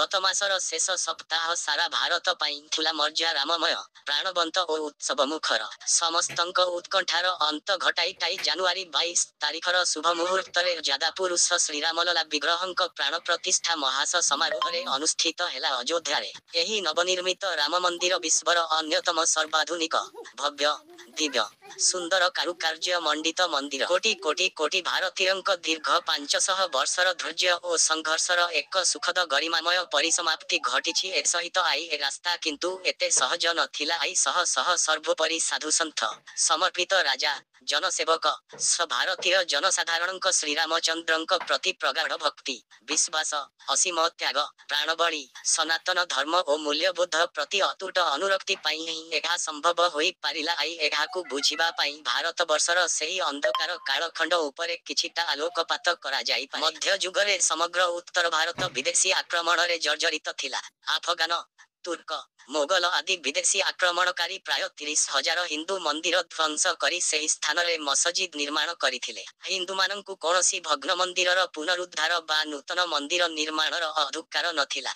मागत मासर शेष सप्ताह सारा भारत थुला मर्जा राममय प्राणवंत और उत्सव मुखर समस्तंक उत्कंठार अंत घटाई जानुआरी 22 तारिखर शुभ मुहूर्त जादापुरुष श्रीरामलला विग्रहंक प्राण प्रतिष्ठा महास समारोह अनुष्ठित हेला अयोध्या एही नवनिर्मित राम मंदिर विश्वर अन्यतम सर्वाधुनिक भव्य दिव्य सुंदर कारुकार्य मंडित मंदिर कोटि कोटि कोटि भारतीयंक दीर्घ 500 वर्षर धैर्य और संघर्षर एक सुखद गरिमामय परिसमाप्ति घटिछि ए सहित आई ए रास्ता किंतु एते सहज नथिला आई सह सह सर्वोपरि साधु सन्थ समर्पित राजा जनसेवक भारतीय जनसाधारणंक श्रीरामचंद्रंक प्रति प्रगाढ़ भक्ति विश्वास असीम त्याग प्राणबली सनातन धर्म और मूल्यबोध प्रति अतुट अनुरक्ति पाई ही एहा संभव होई पारिला आई एहाकु बुझिबा पाई भारत वर्षर सेही अंधकार कालखंड उपरे किछिटा आलोकपात करा जाई पारे मध्य युगरे समग्र उत्तर भारत विदेशी आक्रमण रे जर्जरित थिला अफगान तुर्क मोगल आदि विदेशी आक्रमणकारी प्राय 30,000 हिंदू मंदिर ध्वंस करी से स्थान रे मस्जिद निर्माण करिथिले हिंदू मानंकु कोनोसी भग्न मंदिरर पुनरुद्धार बा नूतन मंदिर निर्माणर अधिकार नथिला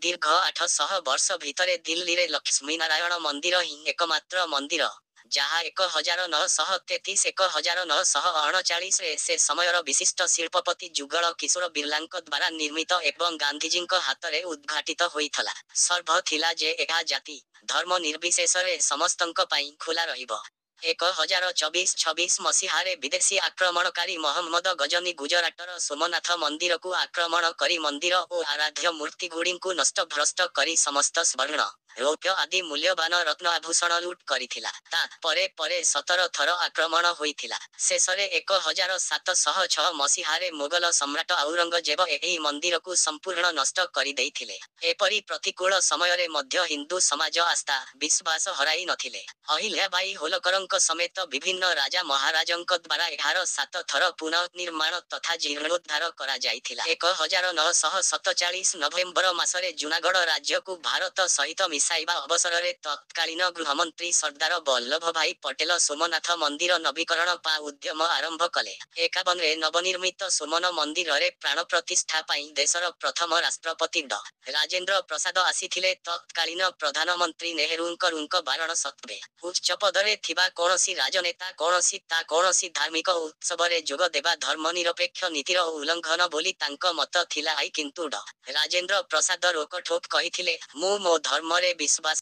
दीर्घ 800 वर्ष भितरे दिल्ली रे लक्ष्मी नारायण मंदिर ही एकमात्र मंदिर जहा 1933 1939 से समयर विशिष्ट शिल्पपति जुगल किशोर बिरलांक द्वारा निर्मित एवं गांधीजींक हातरे उद्घाटित होइथला सर्भ थिला जे एहा जाति धर्म निर्विशेष रे समस्तंक पाई खुला रहिबो 1024-26 मसीहारे विदेशी आक्रमणकारी मोहम्मद गजनी गुजराटर सोमनाथ मंदिर को आक्रमण करी मंदिर और आराध्य मूर्ति गुड़ी नष्ट भ्रष्ट करी समस्त स्वर्ण रौप्य आदि मूल्यवान रत्न आभूषण लूट करिथिला ता परे परे 17 थर आक्रमण होइथिला शेषरे 1706 मसीहारे मोगल सम्राट औरंगजेब एही मंदिर को संपूर्ण नष्ट करि देइथिले एपरि प्रतिकूल समय रे मध्य हिंदू समाज आस्था विश्वास हराई नथिले अहिल्याबाई होलकरंक समेत विभिन्न राजा महाराजंक द्वारा 7 थर पुनर्निर्माण तथा जीर्णोद्धार करा जाइथिला 1947 नवेम्बर मासरे जूनागढ़ राज्य को भारत सहित मिसाइबा अवसर रे तत्कालीन गृहमंत्री सरदार वल्लभ भाई पटेल सोमनाथ मंदिर नवीकरण पा उद्यम आरंभ कले 51 रे नवनिर्मित सोमन मंदिर रे प्राण प्रतिष्ठा पाई देशर प्रथम राष्ट्रपति ड राजेंद्र प्रसाद आसीथिले तत्कालीन प्रधानमंत्री नेहरूंक बारण सत्वे उच्च पदरे थिबा कोनोसी राजनेता कोनोसी धार्मिक उत्सव रे जोग देबा धर्मनिरपेक्ष नीतिर उल्लंघन बोली तांक मत थिला आई किंतु ड राजेंद्र प्रसाद रोकठोक कहिथिले मु मो धर्म रे विश्वास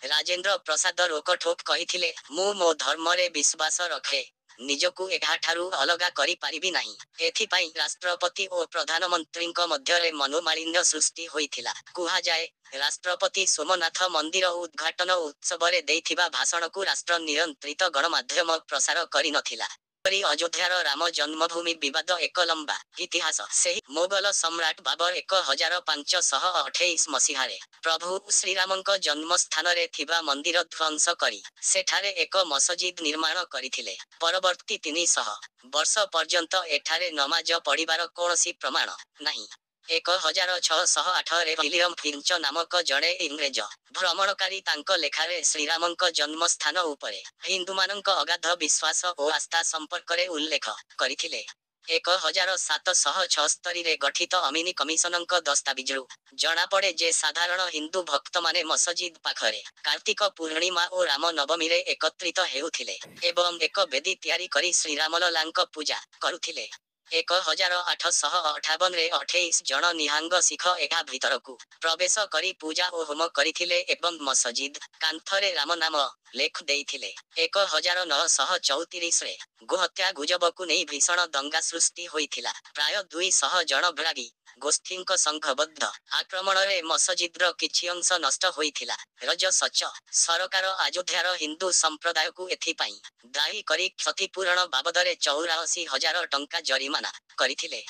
राजेंद्र प्रसाद रोकठोक कहिथिले मु मो धर्म रे विश्वास रखे निजकु एठाठारु अलगा करि पारिबि नाही एथिपाई राष्ट्रपति और प्रधानमंत्री मध्य मनोमालिन्य सृष्टि होइथिला कुहा जाए राष्ट्रपति सोमनाथ मंदिर उद्घाटन उत्सव रे देइथिबा भाषण को राष्ट्र नियंत्रित गणमाध्यम प्रसार करि नथिला अयोध्यार राम जन्मभूमि विवाद एक लंबा इतिहास से मोगल सम्राट बाबर 1528 मसीहारे प्रभु श्रीरामंक जन्मस्थान रे थिबा मंदिर ध्वंस करी सेठारे एक मस्जिद निर्माण करिथिले परवर्ती 300 वर्ष पर्यंत एठारे नमाज पढ़िबार कोनोसी प्रमाण नहीं 1608 रे विलियम फिंच नामक जड़े इंग्रेज भ्रमणकारी तांक लेखारे श्रीरामंक जन्मस्थान उपरे हिंदू मानंक अगाध विश्वास और आस्था संपर्क रे उल्लेख करिथिले 1776 रे गठित अमिनी कमिशनंक दस्तावेजरु जना पड़े जे साधारण हिंदू भक्त माने मस्जिद पाखरे कार्तिक पूर्णिमा और राम नवमी रे एकत्रित हेउथिले एवं एक वेदी तैयारी करी श्रीरामललांक पूजा करुथिले 1858 रे 28 जन निहांग सिख एहा भितरकू प्रवेश करी पूजा और होम करिथिले एवं मस्जिद कांथरे राम नाम लेख देइथिले 1934 रे गोहत्या गुजबकु नहीं भीषण दंगा सृष्टि होइथिला प्राय 200 जन भ्रागी गोष्ठींक संघबद्ध आक्रमण रे मस्जिद्र किछि अंश नष्ट होइथिला रज सच सरकार अयोध्यार हिंदू संप्रदाय को एथिपाई दायी करी क्षतिपूरण बाबदरे 84,000 टंका जरिमाना करिथिले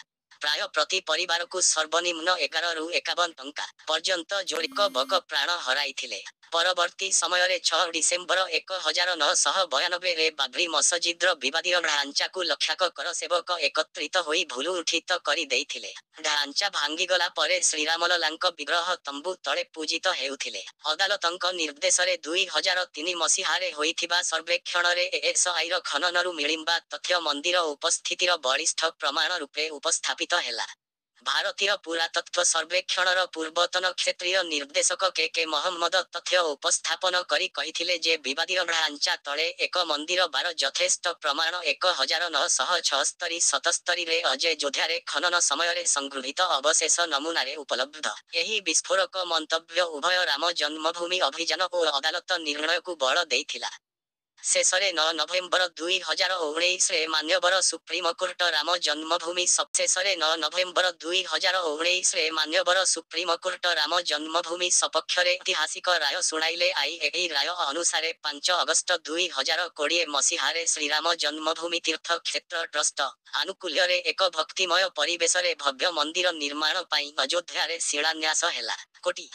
प्राय प्रति परिवार को सर्वनिम्न 11 रु 51 टंका पर्यंत जोड़िक बक प्राण हराइथिले परवर्ती समय रे 6 डिसेम्बर 1992 रे बाबरी मस्जिद्र विवादीय ढांचा को लक्षाक कर सेवक एकत्रित होई भूलु उठित करी देइथिले ढांचा भांगी गला परे श्रीरामललांक विग्रह तंबू तळे पूजित हेउथिले अदालतंक निर्देश रे 2003 मसीहारे होइथिबा सर्वेक्षण रे एएसआई र खननरु मिलिंबा तथ्य मंदिर उपस्थितिर बलिष्ठ प्रमाण रूपे उपस्थापित हेला ଭାରତୀୟ ପୁରାତତ୍ତ୍ୱ ସର୍ବେକ୍ଷଣର ପୂର୍ବତନ କ୍ଷେତ୍ରୀୟ ନିର୍ଦ୍ଦେଶକ କେ ମହମ୍ମଦ ତଥ୍ୟ ଉପସ୍ଥାପନ କରି କହିଥିଲେ ଯେ ବିବାଦୀୟ ଢାଞ୍ଚା ତଳେ ଏକ ମନ୍ଦିର ବାର ଯଥେଷ୍ଟ ପ୍ରମାଣ 1976-77ରେ ଅଜୟ ଯୋଧ୍ୟାରେ ଖନନ ସମୟରେ ସଂଗୃହୀତ ଅବଶେଷ ନମୁନାରେ ଉପଲବ୍ଧ। ଏହି ବିସ୍ଫୋରକ ମନ୍ତବ୍ୟ ଉଭୟ ରାମ ଜନ୍ମଭୂମି ଅଭିଯାନ ଓ ଅଦାଲତ ନିର୍ଣ୍ଣୟକୁ ବଳ ଦେଇଥିଲା। ଶେଷରେ 9 ନଭେମ୍ବର 2019ରେ ମାନ୍ୟବର ସୁପ୍ରିମକୋର୍ଟ ରାମ ଜନ୍ମଭୂମି ଶେଷରେ 9 ନଭେମ୍ବର 2019ରେ ମାନ୍ୟବର ସୁପ୍ରିମକୋର୍ଟ ରାମ ଜନ୍ମଭୂମି ସପକ୍ଷରେ ଐତିହାସିକ ରାୟ ଶୁଣାଇଲେ। ଏହି ରାୟ ଅନୁସାରେ 5 ଅଗଷ୍ଟ 2020 ମସିହାରେ ଶ୍ରୀରାମ ଜନ୍ମଭୂମି ତୀର୍ଥ କ୍ଷେତ୍ର ଟ୍ରଷ୍ଟ ଆନୁକୂଲ୍ୟରେ ଏକ ଭକ୍ତିମୟ ପରିବେଶରେ ଭବ୍ୟ ମନ୍ଦିର ନିର୍ମାଣ ପାଇଁ ଅଯୋଧ୍ୟାରେ ଶିଳାନ୍ୟାସ ହେଲା। କୋଟି